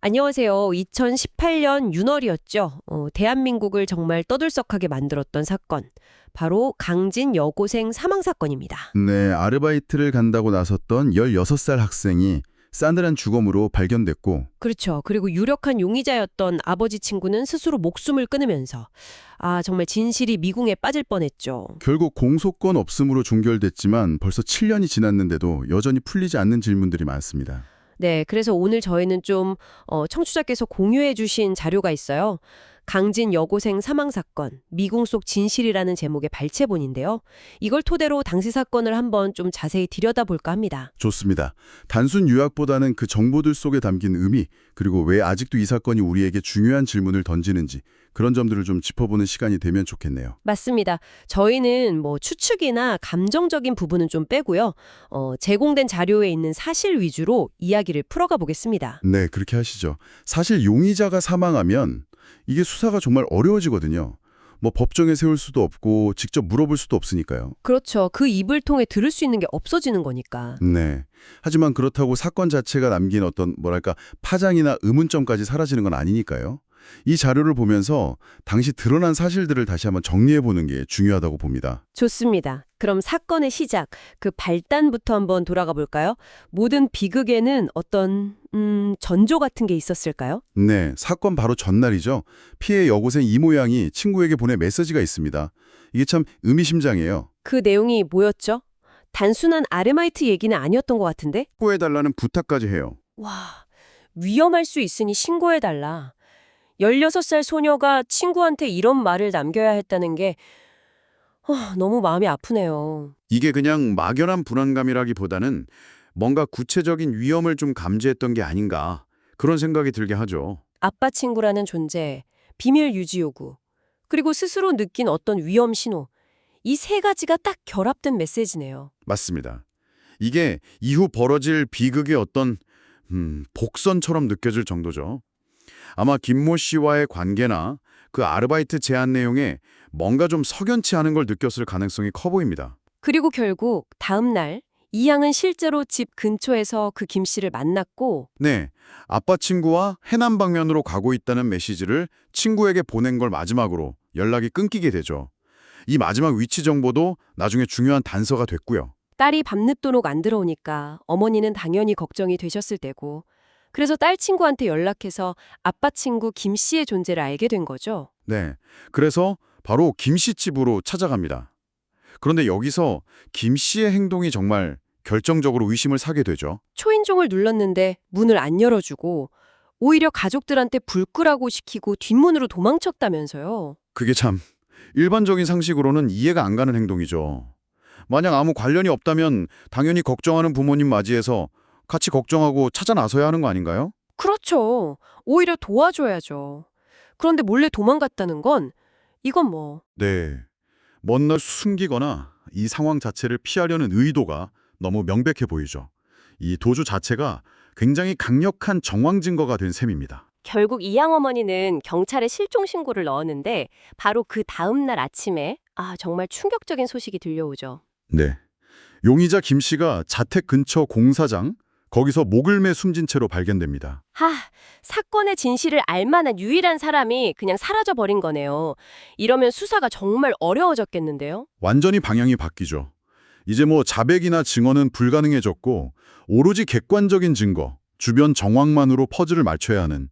안녕하세요. 2018년 윤월이었죠. 대한민국을 정말 떠들썩하게 만들었던 사건. 바로 강진 여고생 사망 사건입니다. 네, 아르바이트를 간다고 나섰던 16살 학생이 싸늘한 주검으로 발견됐고, 그렇죠. 그리고 유력한 용의자였던 아버지 친구는 스스로 목숨을 끊으면서 정말 진실이 미궁에 빠질 뻔했죠. 결국 공소권 없음으로 종결됐지만 벌써 7년이 지났는데도 여전히 풀리지 않는 질문들이 많습니다. 네, 그래서 오늘 저희는 좀 청취자께서 공유해 주신 자료가 있어요. 강진 여고생 사망 사건, 미궁 속 진실이라는 제목의 발췌본인데요. 이걸 토대로 당시 사건을 한번 좀 자세히 들여다볼까 합니다. 좋습니다. 단순 요약보다는 그 정보들 속에 담긴 의미, 그리고 왜 아직도 이 사건이 우리에게 중요한 질문을 던지는지 그런 점들을 좀 짚어보는 시간이 되면 좋겠네요. 맞습니다. 저희는 추측이나 감정적인 부분은 좀 빼고요. 제공된 자료에 있는 사실 위주로 이야기를 풀어가 보겠습니다. 네, 그렇게 하시죠. 사실 용의자가 사망하면 이게 수사가 정말 어려워지거든요. 법정에 세울 수도 없고 직접 물어볼 수도 없으니까요. 그렇죠. 그 입을 통해 들을 수 있는 게 없어지는 거니까. 네. 하지만 그렇다고 사건 자체가 남긴 어떤 파장이나 의문점까지 사라지는 건 아니니까요. 이 자료를 보면서 당시 드러난 사실들을 다시 한번 정리해보는 게 중요하다고 봅니다. 좋습니다. 그럼 사건의 시작, 그 발단부터 한번 돌아가 볼까요? 모든 비극에는 어떤 전조 같은 게 있었을까요? 네, 사건 바로 전날이죠. 피해 여고생 이모양이 친구에게 보낸 메시지가 있습니다. 이게 참 의미심장해요. 그 내용이 뭐였죠? 단순한 아르바이트 얘기는 아니었던 것 같은데? 신고해달라는 부탁까지 해요. 와, 위험할 수 있으니 신고해달라. 16살 소녀가 친구한테 이런 말을 남겨야 했다는 게 너무 마음이 아프네요. 이게 그냥 막연한 불안감이라기보다는 뭔가 구체적인 위험을 좀 감지했던 게 아닌가 그런 생각이 들게 하죠. 아빠 친구라는 존재, 비밀 유지 요구, 그리고 스스로 느낀 어떤 위험 신호. 이 세 가지가 딱 결합된 메시지네요. 맞습니다. 이게 이후 벌어질 비극의 어떤 복선처럼 느껴질 정도죠. 아마 김모 씨와의 관계나 그 아르바이트 제안 내용에 뭔가 좀 석연치 않은 걸 느꼈을 가능성이 커 보입니다. 그리고 결국 다음 날 이양은 실제로 집 근처에서 그 김 씨를 만났고 네, 아빠 친구와 해남 방면으로 가고 있다는 메시지를 친구에게 보낸 걸 마지막으로 연락이 끊기게 되죠. 이 마지막 위치 정보도 나중에 중요한 단서가 됐고요. 딸이 밤늦도록 안 들어오니까 어머니는 당연히 걱정이 되셨을 테고 그래서 딸 친구한테 연락해서 아빠 친구 김 씨의 존재를 알게 된 거죠. 네, 그래서 바로 김 씨 집으로 찾아갑니다. 그런데 여기서 김 씨의 행동이 정말 결정적으로 의심을 사게 되죠. 초인종을 눌렀는데 문을 안 열어주고 오히려 가족들한테 불 끄라고 시키고 뒷문으로 도망쳤다면서요. 그게 참 일반적인 상식으로는 이해가 안 가는 행동이죠. 만약 아무 관련이 없다면 당연히 걱정하는 부모님 맞이해서 같이 걱정하고 찾아 나서야 하는 거 아닌가요? 그렇죠. 오히려 도와줘야죠. 그런데 몰래 도망갔다는 건 이건 네. 먼 날 숨기거나 이 상황 자체를 피하려는 의도가 너무 명백해 보이죠. 이 도주 자체가 굉장히 강력한 정황 증거가 된 셈입니다. 결국 이양 어머니는 경찰에 실종 신고를 넣었는데 바로 그 다음 날 아침에 정말 충격적인 소식이 들려오죠. 네. 용의자 김 씨가 자택 근처 공사장, 거기서 목을 매 숨진 채로 발견됩니다. 사건의 진실을 알 만한 유일한 사람이 그냥 사라져버린 거네요. 이러면 수사가 정말 어려워졌겠는데요? 완전히 방향이 바뀌죠. 이제 자백이나 증언은 불가능해졌고 오로지 객관적인 증거, 주변 정황만으로 퍼즐을 맞춰야 하는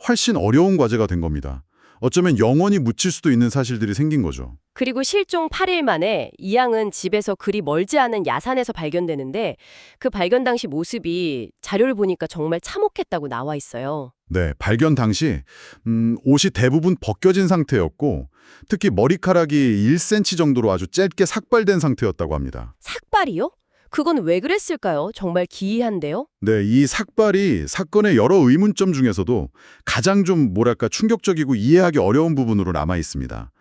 훨씬 어려운 과제가 된 겁니다. 어쩌면 영원히 묻힐 수도 있는 사실들이 생긴 거죠. 그리고 실종 8일 만에 이양은 집에서 그리 멀지 않은 야산에서 발견되는데 그 발견 당시 모습이 자료를 보니까 정말 참혹했다고 나와 있어요. 네, 발견 당시 옷이 대부분 벗겨진 상태였고 특히 머리카락이 1cm 정도로 아주 짧게 삭발된 상태였다고 합니다. 삭발이요? 그건 왜 그랬을까요? 정말 기이한데요? 네, 이 삭발이 사건의 여러 의문점 중에서도 가장 충격적이고 이해하기 어려운 부분으로 남아 있습니다.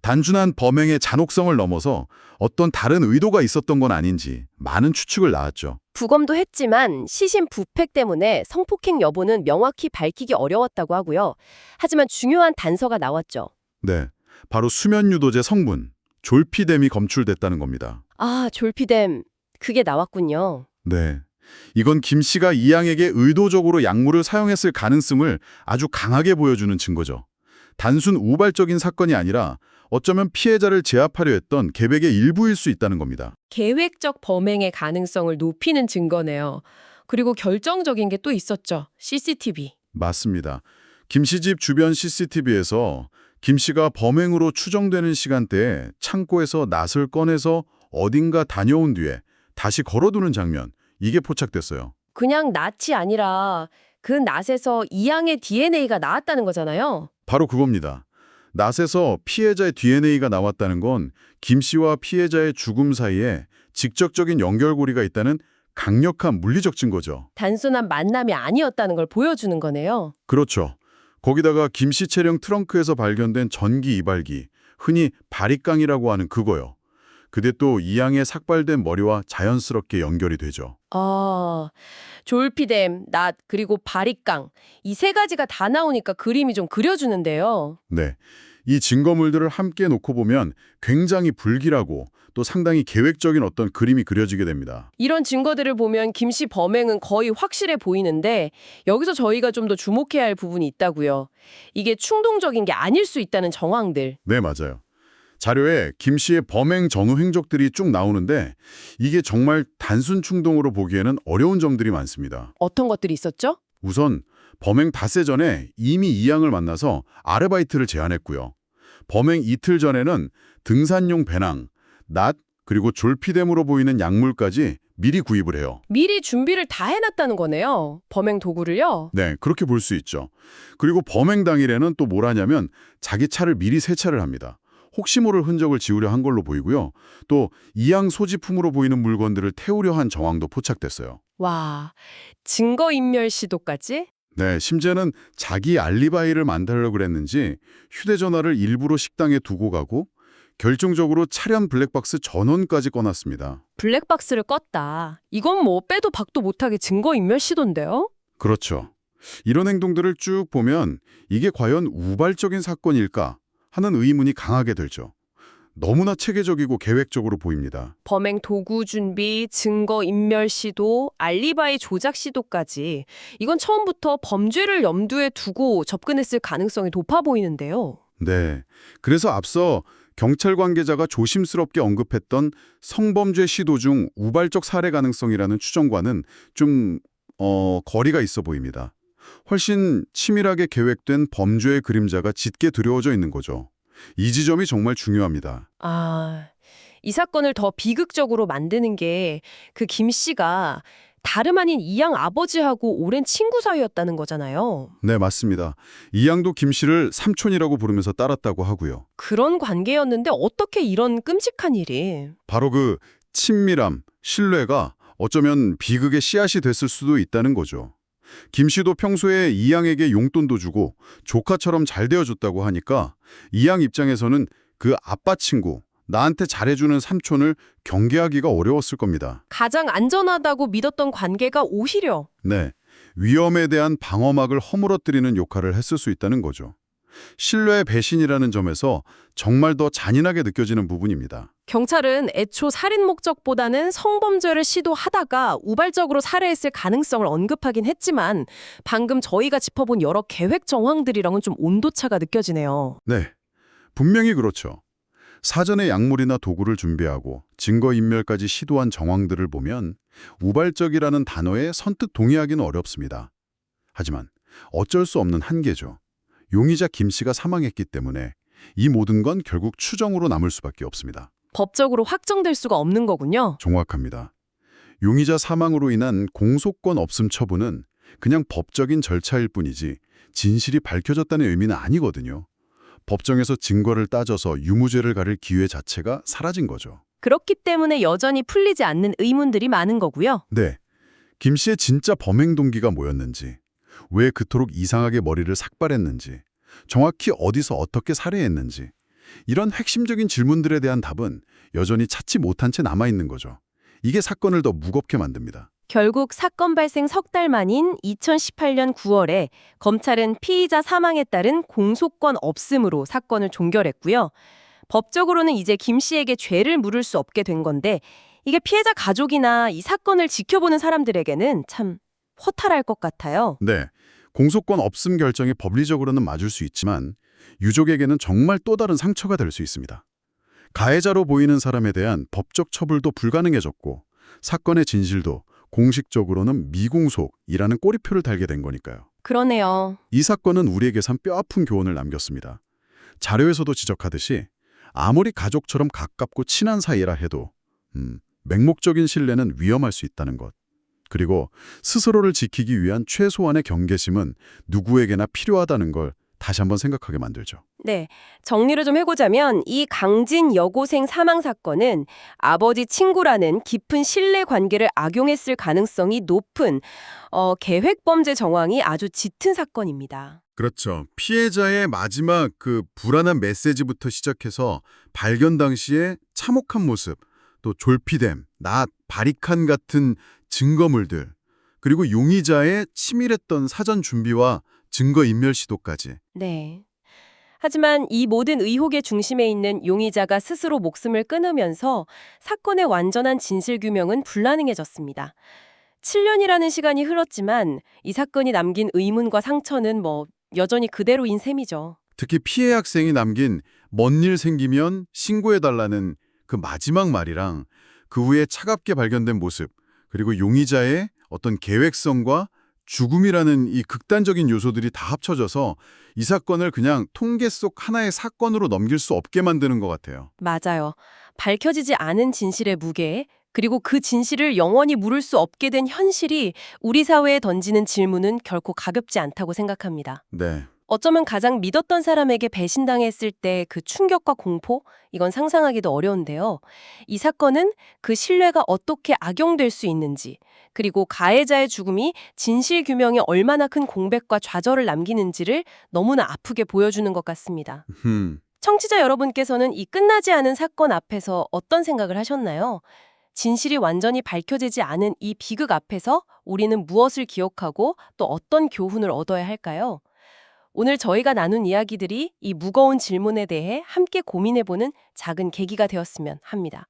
단순한 범행의 잔혹성을 넘어서 어떤 다른 의도가 있었던 건 아닌지 많은 추측을 낳았죠. 부검도 했지만 시신 부패 때문에 성폭행 여부는 명확히 밝히기 어려웠다고 하고요. 하지만 중요한 단서가 나왔죠. 네, 바로 수면 유도제 성분, 졸피뎀이 검출됐다는 겁니다. 졸피뎀. 그게 나왔군요. 네, 이건 김 씨가 이 양에게 의도적으로 약물을 사용했을 가능성을 아주 강하게 보여주는 증거죠. 단순 우발적인 사건이 아니라 어쩌면 피해자를 제압하려 했던 계획의 일부일 수 있다는 겁니다. 계획적 범행의 가능성을 높이는 증거네요. 그리고 결정적인 게 또 있었죠. CCTV. 맞습니다. 김 씨 집 주변 CCTV에서 김 씨가 범행으로 추정되는 시간대에 창고에서 낫을 꺼내서 어딘가 다녀온 뒤에 다시 걸어두는 장면, 이게 포착됐어요. 그냥 낫이 아니라 그 낫에서 이양의 DNA가 나왔다는 거잖아요. 바로 그겁니다. 낫에서 피해자의 DNA가 나왔다는 건 김 씨와 피해자의 죽음 사이에 직접적인 연결고리가 있다는 강력한 물리적 증거죠. 단순한 만남이 아니었다는 걸 보여주는 거네요. 그렇죠. 거기다가 김 씨 차량 트렁크에서 발견된 전기 이발기, 흔히 바리깡이라고 하는 그거요. 그게 또 이양의 삭발된 머리와 자연스럽게 연결이 되죠. 졸피뎀, 낫, 그리고 바리깡. 이 세 가지가 다 나오니까 그림이 좀 그려주는데요. 네. 이 증거물들을 함께 놓고 보면 굉장히 불길하고 또 상당히 계획적인 어떤 그림이 그려지게 됩니다. 이런 증거들을 보면 김 씨 범행은 거의 확실해 보이는데 여기서 저희가 좀 더 주목해야 할 부분이 있다고요. 이게 충동적인 게 아닐 수 있다는 정황들. 네, 맞아요. 자료에 김 씨의 범행 전후 행적들이 쭉 나오는데 이게 정말 단순 충동으로 보기에는 어려운 점들이 많습니다. 어떤 것들이 있었죠? 우선 범행 닷새 전에 이미 이양을 만나서 아르바이트를 제안했고요. 범행 이틀 전에는 등산용 배낭, 낫, 그리고 졸피뎀으로 보이는 약물까지 미리 구입을 해요. 미리 준비를 다 해놨다는 거네요. 범행 도구를요. 네, 그렇게 볼 수 있죠. 그리고 범행 당일에는 또 뭘 하냐면 자기 차를 미리 세차를 합니다. 혹시 모를 흔적을 지우려 한 걸로 보이고요. 또 이양 소지품으로 보이는 물건들을 태우려 한 정황도 포착됐어요. 와, 증거인멸 시도까지? 네, 심지어는 자기 알리바이를 만들려고 그랬는지 휴대전화를 일부러 식당에 두고 가고 결정적으로 차량 블랙박스 전원까지 꺼놨습니다. 블랙박스를 껐다. 이건 뭐 빼도 박도 못하게 증거인멸 시도인데요? 그렇죠. 이런 행동들을 쭉 보면 이게 과연 우발적인 사건일까 하는 의문이 강하게 들죠. 너무나 체계적이고 계획적으로 보입니다. 범행 도구 준비, 증거인멸 시도, 알리바이 조작 시도까지. 이건 처음부터 범죄를 염두에 두고 접근했을 가능성이 높아 보이는데요. 네. 그래서 앞서 경찰 관계자가 조심스럽게 언급했던 성범죄 시도 중 우발적 살해 가능성이라는 추정과는 좀 거리가 있어 보입니다. 훨씬 치밀하게 계획된 범죄의 그림자가 짙게 드러워져 있는 거죠. 이 지점이 정말 중요합니다. 이 사건을 더 비극적으로 만드는 게 그 김 씨가 다름 아닌 이양 아버지하고 오랜 친구 사이였다는 거잖아요. 네, 맞습니다. 이 양도 김 씨를 삼촌이라고 부르면서 따랐다고 하고요. 그런 관계였는데 어떻게 이런 끔찍한 일이. 바로 그 친밀함, 신뢰가 어쩌면 비극의 씨앗이 됐을 수도 있다는 거죠. 김 씨도 평소에 이 양에게 용돈도 주고 조카처럼 잘 대해줬다고 하니까 이 양 입장에서는 그 아빠 친구, 나한테 잘해주는 삼촌을 경계하기가 어려웠을 겁니다. 가장 안전하다고 믿었던 관계가 오히려. 네, 위험에 대한 방어막을 허물어뜨리는 역할을 했을 수 있다는 거죠. 신뢰의 배신이라는 점에서 정말 더 잔인하게 느껴지는 부분입니다. 경찰은 애초 살인 목적보다는 성범죄를 시도하다가 우발적으로 살해했을 가능성을 언급하긴 했지만 방금 저희가 짚어본 여러 계획 정황들이랑은 좀 온도차가 느껴지네요. 네, 분명히 그렇죠. 사전에 약물이나 도구를 준비하고 증거인멸까지 시도한 정황들을 보면 우발적이라는 단어에 선뜻 동의하기는 어렵습니다. 하지만 어쩔 수 없는 한계죠. 용의자 김 씨가 사망했기 때문에 이 모든 건 결국 추정으로 남을 수밖에 없습니다. 법적으로 확정될 수가 없는 거군요. 정확합니다. 용의자 사망으로 인한 공소권 없음 처분은 그냥 법적인 절차일 뿐이지 진실이 밝혀졌다는 의미는 아니거든요. 법정에서 증거를 따져서 유무죄를 가릴 기회 자체가 사라진 거죠. 그렇기 때문에 여전히 풀리지 않는 의문들이 많은 거고요. 네, 김 씨의 진짜 범행 동기가 뭐였는지, 왜 그토록 이상하게 머리를 삭발했는지, 정확히 어디서 어떻게 살해했는지 이런 핵심적인 질문들에 대한 답은 여전히 찾지 못한 채 남아있는 거죠. 이게 사건을 더 무겁게 만듭니다. 결국 사건 발생 석 달 만인 2018년 9월에 검찰은 피의자 사망에 따른 공소권 없음으로 사건을 종결했고요. 법적으로는 이제 김 씨에게 죄를 물을 수 없게 된 건데 이게 피해자 가족이나 이 사건을 지켜보는 사람들에게는 참 허탈할 것 같아요. 네, 공소권 없음 결정이 법리적으로는 맞을 수 있지만 유족에게는 정말 또 다른 상처가 될 수 있습니다. 가해자로 보이는 사람에 대한 법적 처벌도 불가능해졌고 사건의 진실도 공식적으로는 미공속이라는 꼬리표를 달게 된 거니까요. 그러네요. 이 사건은 우리에게 산 뼈아픈 교훈을 남겼습니다. 자료에서도 지적하듯이 아무리 가족처럼 가깝고 친한 사이라 해도 맹목적인 신뢰는 위험할 수 있다는 것. 그리고 스스로를 지키기 위한 최소한의 경계심은 누구에게나 필요하다는 걸 다시 한번 생각하게 만들죠. 네, 정리를 좀 해보자면 이 강진 여고생 사망 사건은 아버지 친구라는 깊은 신뢰 관계를 악용했을 가능성이 높은 계획범죄 정황이 아주 짙은 사건입니다. 그렇죠. 피해자의 마지막 그 불안한 메시지부터 시작해서 발견 당시의 참혹한 모습, 또 졸피뎀, 낫, 바리칸 같은 증거물들, 그리고 용의자의 치밀했던 사전 준비와 증거인멸 시도까지. 네. 하지만 이 모든 의혹의 중심에 있는 용의자가 스스로 목숨을 끊으면서 사건의 완전한 진실규명은 불가능해졌습니다. 7년이라는 시간이 흘렀지만 이 사건이 남긴 의문과 상처는 여전히 그대로인 셈이죠. 특히 피해 학생이 남긴 먼 일 생기면 신고해달라는 그 마지막 말이랑 그 후에 차갑게 발견된 모습, 그리고 용의자의 어떤 계획성과 죽음이라는 이 극단적인 요소들이 다 합쳐져서 이 사건을 그냥 통계 속 하나의 사건으로 넘길 수 없게 만드는 것 같아요. 맞아요. 밝혀지지 않은 진실의 무게, 그리고 그 진실을 영원히 물을 수 없게 된 현실이 우리 사회에 던지는 질문은 결코 가볍지 않다고 생각합니다. 네. 어쩌면 가장 믿었던 사람에게 배신당했을 때 그 충격과 공포, 이건 상상하기도 어려운데요. 이 사건은 그 신뢰가 어떻게 악용될 수 있는지, 그리고 가해자의 죽음이 진실 규명에 얼마나 큰 공백과 좌절을 남기는지를 너무나 아프게 보여주는 것 같습니다. 청취자 여러분께서는 이 끝나지 않은 사건 앞에서 어떤 생각을 하셨나요? 진실이 완전히 밝혀지지 않은 이 비극 앞에서 우리는 무엇을 기억하고 또 어떤 교훈을 얻어야 할까요? 오늘 저희가 나눈 이야기들이 이 무거운 질문에 대해 함께 고민해보는 작은 계기가 되었으면 합니다.